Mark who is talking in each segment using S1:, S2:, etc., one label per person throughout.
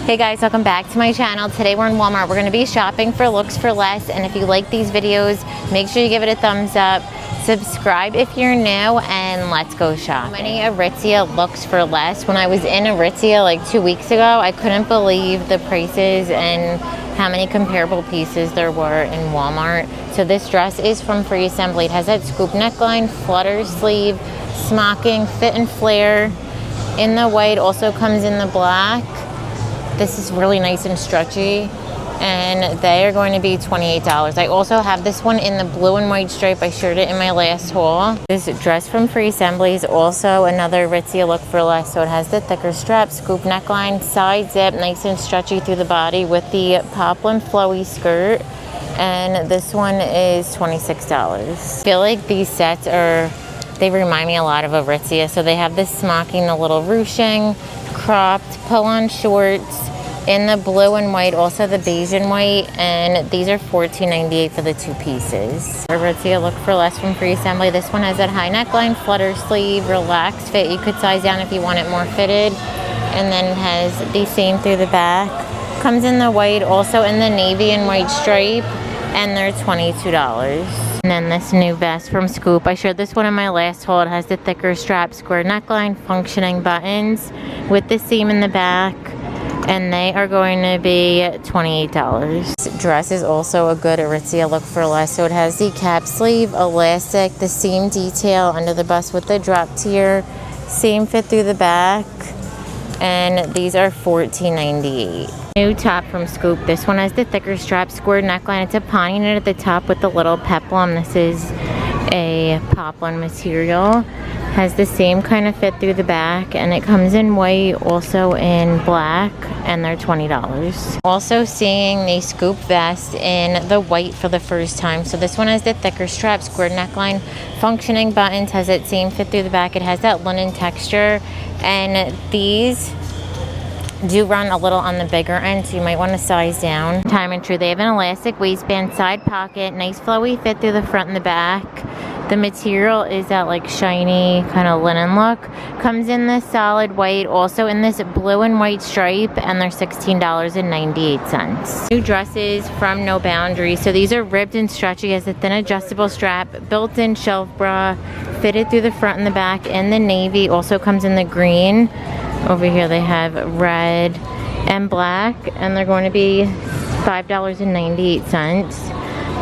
S1: Hey guys, welcome back to my channel. Today we're in Walmart. We're going to be shopping for looks for less, and if you like these videos, make sure you give it a thumbs up, subscribe if you're new, and let's go shop. Many Aritzia looks for less. When I was in Aritzia like 2 weeks ago, I couldn't believe the prices and how many comparable pieces there were in Walmart. So this dress is from Free Assembly. It has that scoop neckline, flutter sleeve, smocking, fit and flare in the white, also comes in the black. This is really nice and stretchy, and they are going to be $28. I also have this one in the blue and white stripe. I shared it in my last haul. This dress from Free Assembly is also another Aritzia look for less. So it has the thicker strap, scoop neckline, side zip, nice and stretchy through the body with the poplin flowy skirt. And this one is $26. I feel like these sets they remind me a lot of Aritzia. So they have this smocking, the little ruching, cropped pull-on shorts in the blue and white, also the beige and white, and these are $14.98 for the two pieces. Aritzia look for less from Free Assembly. This one has that high neckline, flutter sleeve, relaxed fit. You could size down if you want it more fitted, and then it has the same through the back. Comes in the white, also in the navy and white stripe, and they're $22. And then this new vest from Scoop. I shared this one in my last haul. It has the thicker strap, square neckline, functioning buttons with the seam in the back, and they are going to be $28. This dress is also a good Aritzia look for less. So it has the cap sleeve, elastic, the seam detail under the bust with the drop tier, seam fit through the back, and these are $14.98. New top from Scoop. This one has the thicker strap, square neckline. It's a ponny knit at the top with the little peplum. This is a poplin material. Has the same kind of fit through the back, and it comes in white, also in black, and they're $20. Also seeing the Scoop vest in the white for the first time. So this one has the thicker strap, square neckline, functioning buttons, has that same fit through the back. It has that linen texture, and these do run a little on the bigger end, so you might want to size down. Time and True. They have an elastic waistband, side pocket, nice flowy fit through the front and the back. The material is that like shiny kind of linen look. Comes in this solid white, also in this blue and white stripe, and they're $16.98. New dresses from No Boundaries. So these are ribbed and stretchy, has a thin adjustable strap, built-in shelf bra, fitted through the front and the back in the navy, also comes in the green. Over here they have red and black, and they're going to be $5.98.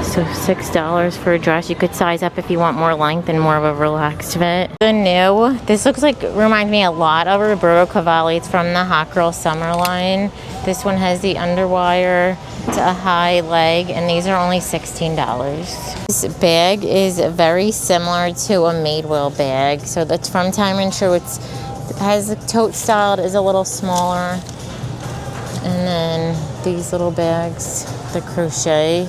S1: So $6 for a dress. You could size up if you want more length and more of a relaxed fit. The new, this looks like, reminds me a lot of Roberto Cavalli. It's from the Hot Girl Summer line. This one has the underwire to a high leg, and these are only $16. This bag is very similar to a Madewell bag. So that's from Time and True. It has the tote styled, is a little smaller. And then these little bags, the crochet.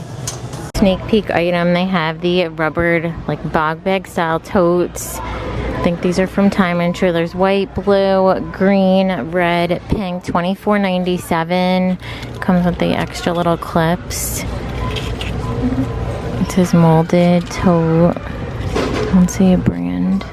S1: Sneak peek item, they have the rubbered like bog bag style totes. I think these are from Time and True. There's white, blue, green, red, pink, $24.97. Comes with the extra little clips. It says molded tote. I don't see a brand.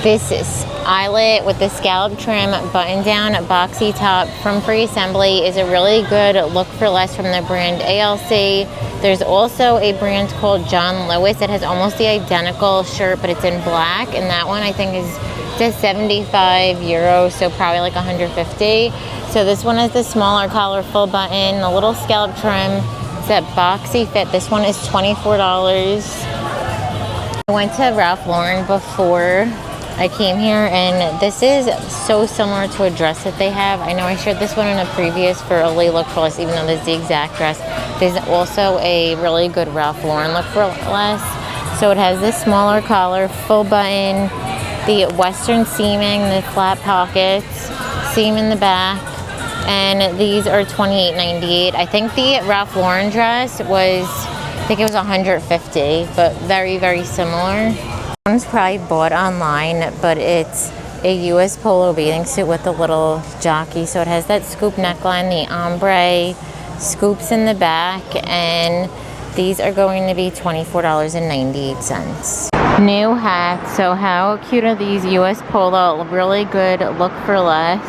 S1: This is eyelet with the scallop trim, button down, boxy top from Free Assembly is a really good look for less from the brand ALC. There's also a brand called John Lewis that has almost the identical shirt, but it's in black, and that one I think is just 75 euros, so probably like 150. So this one is the smaller collar, full button, a little scallop trim. It's that boxy fit. This one is $24. I went to Ralph Lauren before I came here, and this is so similar to a dress that they have. I know I shared this one in a previous for a Lee look for less, even though this is the exact dress. There's also a really good Ralph Lauren look for less. So it has this smaller collar, full button, the western seaming, the flat pockets, seam in the back, and these are $28.98. I think the Ralph Lauren dress was, I think it was $150, but very, very similar. One's probably bought online, but it's a US polo bathing suit with a little jockey. So it has that scoop neckline, the ombre, scoops in the back, and these are going to be $24.98. New hats. So how cute are these? US polo, really good look for less.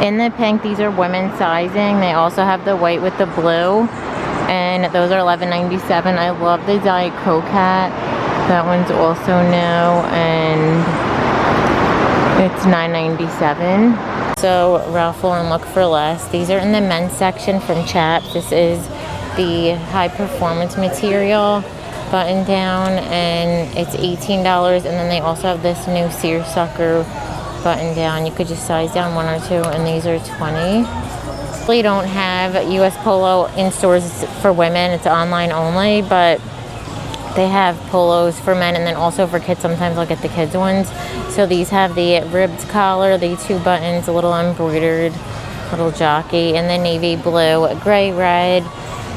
S1: In the pink, these are women's sizing. They also have the white with the blue, and those are $11.97. I love the Diet Coke hat. That one's also new, and it's $9.97. So Ralph Lauren Look for Less. These are in the men's section from Chaps. This is the high performance material button down, and it's $18. And then they also have this new seersucker button down. You could just size down 1 or 2, and these are $20. We don't have US Polo in stores for women. It's online only, but they have polos for men, and then also for kids. Sometimes I'll get the kids ones. So these have the ribbed collar, the 2 buttons, a little embroidered little jockey, and the navy blue, gray, red.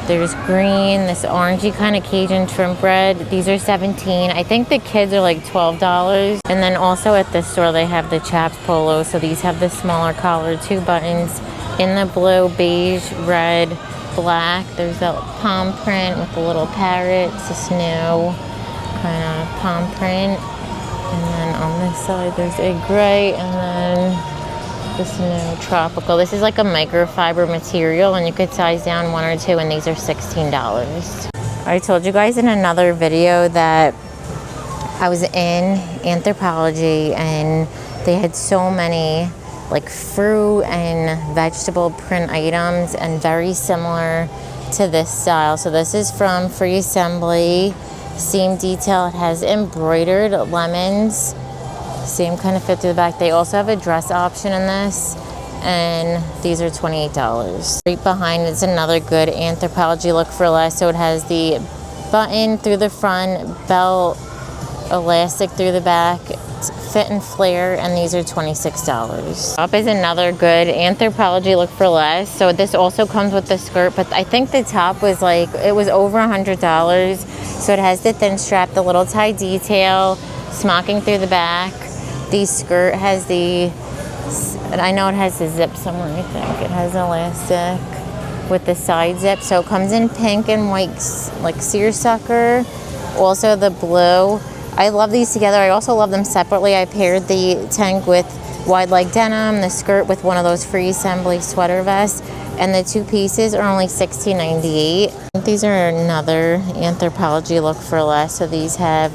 S1: There's green, this orangey kind of Cajun trim red. These are $17. I think the kids are like $12. And then also at this store they have the Chaps polos. So these have the smaller collar, 2 buttons in the blue, beige, red, black. There's a palm print with the little parrots, this new kind of palm print. And then on this side there's a gray, and then this new tropical. This is like a microfiber material, and you could size down 1 or 2, and these are $16. I told you guys in another video that I was in Anthropologie, and they had so many like fruit and vegetable print items, and very similar to this style. So this is from Free Assembly. Seam detail. It has embroidered lemons. Same kind of fit through the back. They also have a dress option in this, and these are $28. Right behind is another good Anthropologie Look for Less. So it has the button through the front, belt, elastic through the back, fit and flare, and these are $26. Top is another good Anthropologie Look for Less. So this also comes with the skirt, but I think the top was like, it was over $100. So it has the thin strap, the little tie detail, smocking through the back. The skirt has the, I know it has the zip somewhere, I think. It has elastic with the side zip. So it comes in pink and white, like seersucker. Also the blue. I love these together. I also love them separately. I paired the tank with wide leg denim, the skirt with one of those Free Assembly sweater vests, and the 2 pieces are only $16.98. These are another Anthropologie Look for Less. So these have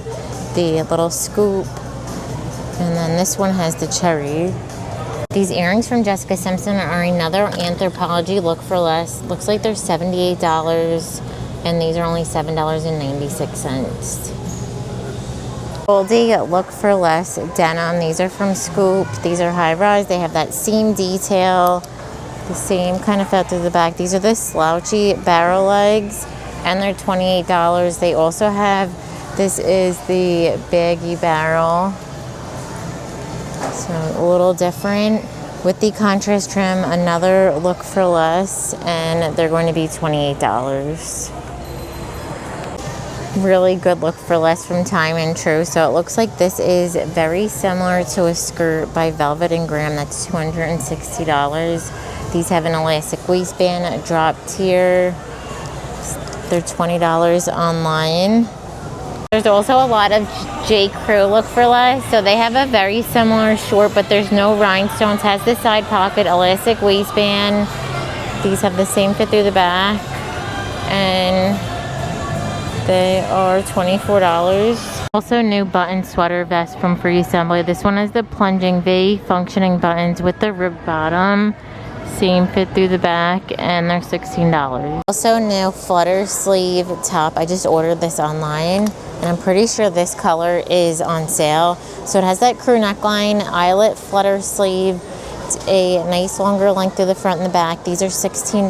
S1: the little scoop, and then this one has the cherry. These earrings from Jessica Simpson are another Anthropologie Look for Less. Looks like they're $78, and these are only $7.96. Goldie Look for Less denim. These are from Scoop. These are high rise. They have that seam detail, the same kind of fit through the back. These are the slouchy barrel legs, and they're $28. They also have, this is the baggy barrel. So a little different with the contrast trim. Another Look for Less, and they're going to be $28. Really good Look for Less from Time and True. So it looks like this is very similar to a skirt by Velvet and Graham. That's $260. These have an elastic waistband, a drop tier. They're $20 online. There's also a lot of J Crew Look for Less. So they have a very similar short, but there's no rhinestones. Has the side pocket, elastic waistband. These have the same fit through the back, and they are $24. Also new button sweater vest from Free Assembly. This one has the plunging V functioning buttons with the ribbed bottom. Same fit through the back, and they're $16. Also new flutter sleeve top. I just ordered this online, and I'm pretty sure this color is on sale. So it has that crew neckline, eyelet flutter sleeve. It's a nice longer length through the front and the back. These are $16.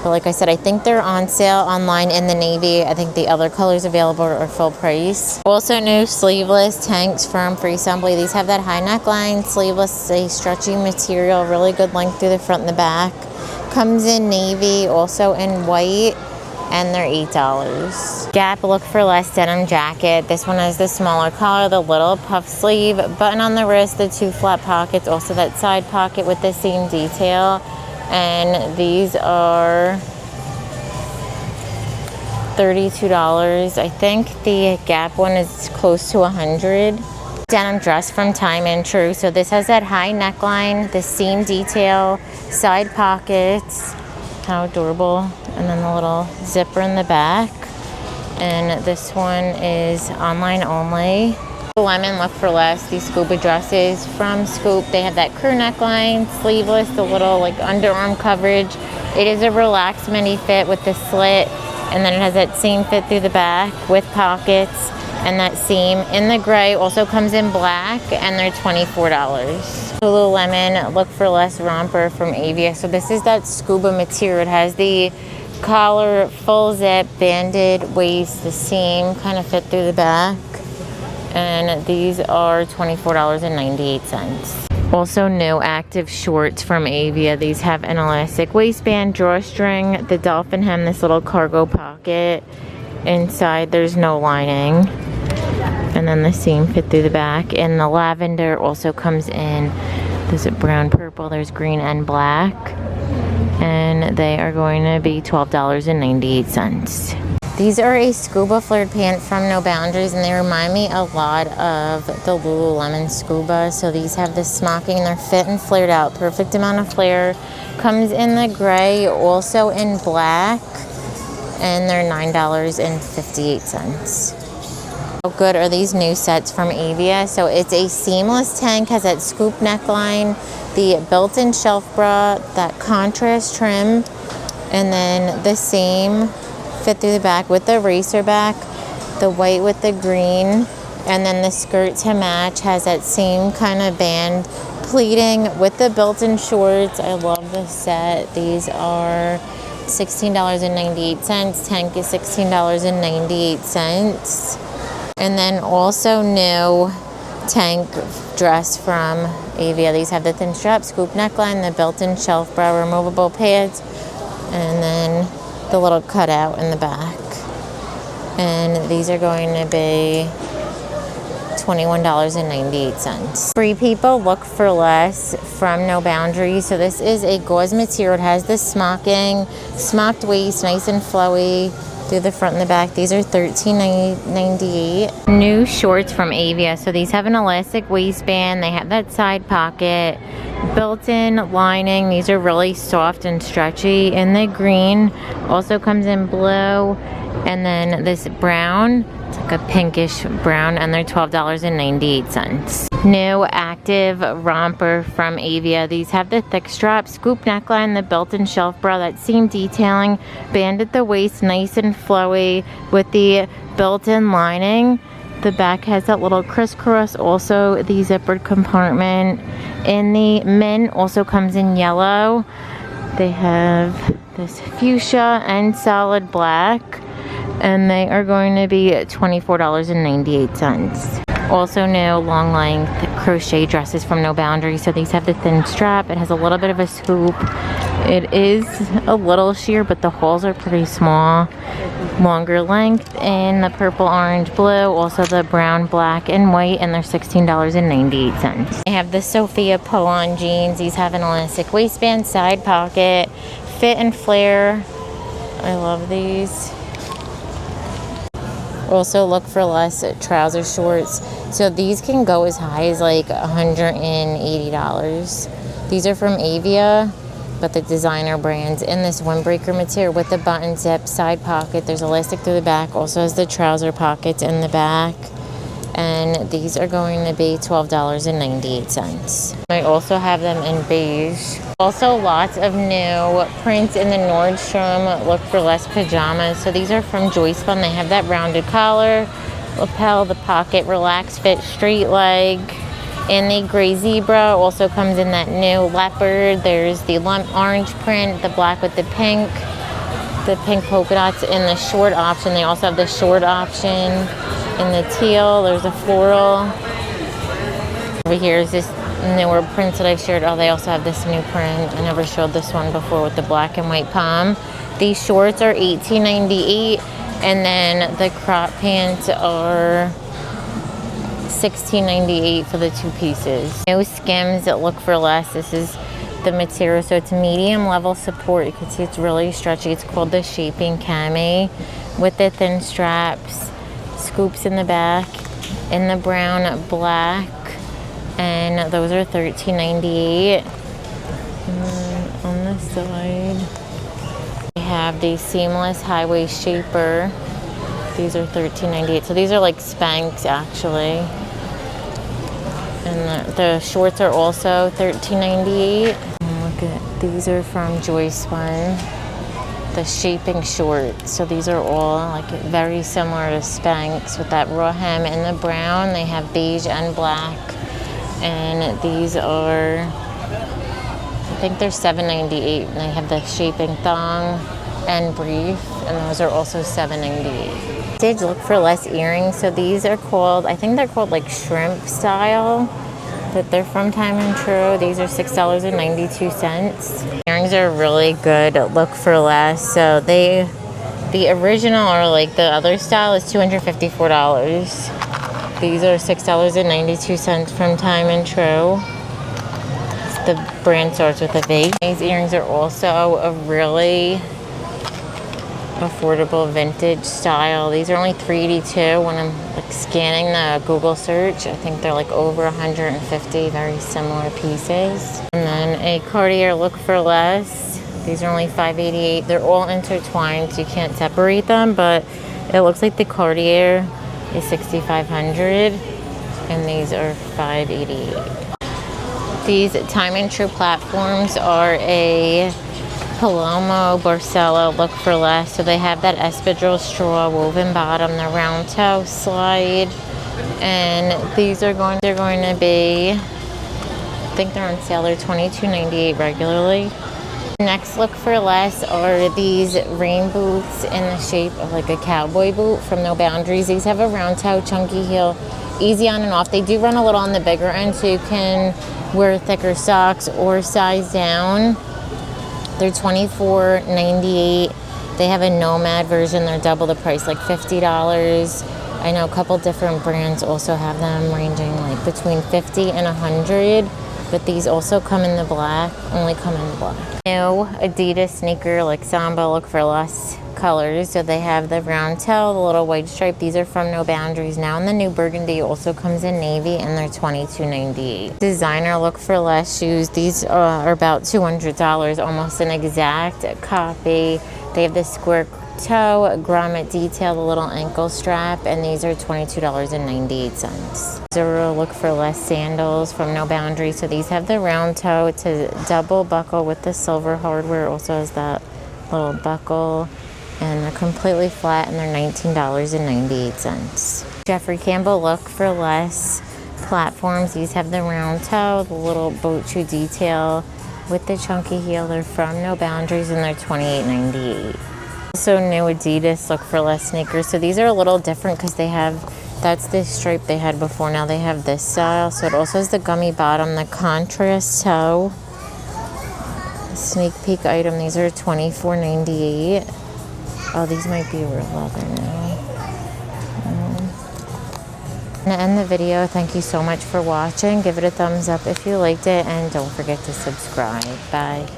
S1: But like I said, I think they're on sale online in the navy. I think the other colors available are full price. Also new sleeveless tanks from Free Assembly. These have that high neckline, sleeveless, a stretchy material, really good length through the front and the back. Comes in navy, also in white, and they're $8. Gap Look for Less denim jacket. This one has the smaller collar, the little puff sleeve, button on the wrist, the 2 flat pockets, also that side pocket with the same detail. And these are $32. I think the Gap one is close to $100. Denim dress from Time and True. So this has that high neckline, the seam detail, side pockets. How adorable. And then the little zipper in the back. And this one is online only. Lululemon, look for less. These scuba dresses from Scoop. They have that crew neckline, sleeveless, the little like underarm coverage. It is a relaxed mini fit with the slit, and then it has that seam fit through the back with pockets and that seam in the gray. Also comes in black, and they're $24. Lululemon, look for less romper from Avia. So this is that scuba material. It has the collar, full zip, banded waist, the seam kind of fit through the back. And these are $24.98. Also new active shorts from Avia. These have an elastic waistband, drawstring, the dolphin hem, this little cargo pocket. Inside there's no lining. And then the seam fit through the back. And the lavender also comes in, there's a brown, purple, there's green and black. And they are going to be $12.98. These are a scuba flared pant from No Boundaries, and they remind me a lot of the Lululemon scuba. So these have the smocking, they're fit and flared out, perfect amount of flare. Comes in the gray, also in black, and they're $9.58. How good are these new sets from Avia? So it's a seamless tank, has that scoop neckline, the built-in shelf bra, that contrast trim, and then the seam fit through the back with the racer back, the white with the green, and then the skirt to match has that same kind of band pleating with the built-in shorts. I love this set. These are $16.98. Tank is $16.98. And then also new tank dress from Avia. These have the thin strap, scoop neckline, the built-in shelf bra, removable pads, and then the little cutout in the back. And these are going to be $21.98. Free people, look for less from No Boundaries. So this is a gauze material. It has the smocking, smocked waist, nice and flowy through the front and the back. These are $13.98. New shorts from Avia. So these have an elastic waistband. They have that side pocket, built-in lining. These are really soft and stretchy. In the green, also comes in blue, and then this brown, it's like a pinkish brown, and they're $12.98. New active romper from Avia. These have the thick strap, scoop neckline, the built-in shelf bra, that seam detailing, band at the waist, nice and flowy with the built-in lining. The back has that little crisscross, also the zippered compartment. In the mint, also comes in yellow. They have this fuchsia and solid black, and they are going to be $24.98. Also new long length crochet dresses from No Boundaries. So these have the thin strap. It has a little bit of a scoop. It is a little sheer, but the holes are pretty small. Longer length in the purple, orange, blue. Also the brown, black, and white, and they're $16.98. I have the Sophia pull-on jeans. These have an elastic waistband, side pocket, fit and flare. I love these. Also look for less trouser shorts. So these can go as high as like $180. These are from Avia, but the designer brands, in this windbreaker material with the button zip, side pocket. There's elastic through the back. Also has the trouser pockets in the back. And these are going to be $12.98. I also have them in beige. Also lots of new prints in the Nordstrom look for less pajamas. So these are from Joyce Fun. They have that rounded collar, lapel, the pocket, relaxed fit, straight leg. In the gray zebra, also comes in that new leopard. There's the orange print, the black with the pink polka dots in the short option. They also have the short option in the teal. There's a floral. Over here is this newer print that I've shared. Oh, they also have this new print. I never showed this one before with the black and white palm. These shorts are $18.98, and then the crop pants are $16.98 for the two pieces. New Skims that look for less. This is the material, so it's medium level support. You can see it's really stretchy. It's called the Shaping Cami with the thin straps, scoops in the back, in the brown, black, and those are $13.98. On the side, we have the seamless high waist shaper. These are $13.98. So these are like Spanx actually. And the shorts are also $13.98. Look at these are from Joyce One. The shaping shorts. So these are all like very similar to Spanx with that raw hem in the brown. They have beige and black. And these are, I think they're $7.98. And they have the shaping thong and brief. And those are also $7.98. Did look for less earrings. So these are called, I think they're called like shrimp style. But they're from Time and True. These are $6.92. Earrings are really good. Look for less. So the original or like the other style is $254. These are $6.92 from Time and True. The brand starts with a V. These earrings are also a really affordable vintage style. These are only $382 when I'm like scanning the Google search. I think they're like over 150 very similar pieces. And then a Cartier look for less. These are only $588. They're all intertwined, so you can't separate them, but it looks like the Cartier is $6,500 and these are $588. These Time and True platforms are a Palomo Barcelo look for less. So they have that espadrille straw woven bottom, the round toe slide, and these are going to be, I think they're on sale. They're $22.98 regularly. Next look for less are these rain boots in the shape of like a cowboy boot from No Boundaries. These have a round toe, chunky heel, easy on and off. They do run a little on the bigger end, so you can wear thicker socks or size down. They're $24.98. They have a Nomad version. They're double the price, like $50. I know a couple different brands also have them ranging like between $50 and $100. But these also come in the black, only come in the black. New Adidas sneaker, like Samba, look for less colors. So they have the round toe, the little white stripe. These are from No Boundaries now. And the new burgundy also comes in navy, and they're $22.98. Designer look for less shoes. These are about $200, almost an exact copy. They have the square toe, grommet detail, the little ankle strap, and these are $22.98. Zero look for less sandals from No Boundaries. So these have the round toe. It's a double buckle with the silver hardware. Also has that little buckle, and they're completely flat, and they're $19.98. Jeffrey Campbell look for less platforms. These have the round toe, the little boat shoe detail with the chunky heel. They're from No Boundaries, and they're $28.98. Also new Adidas look for less sneakers. So these are a little different because they have, that's the stripe they had before. Now they have this style. So it also has the gummy bottom, the contrast toe. Sneak peek item. These are $24.98. Oh, these might be real leather now. To end the video, thank you so much for watching. Give it a thumbs up if you liked it, and don't forget to subscribe. Bye.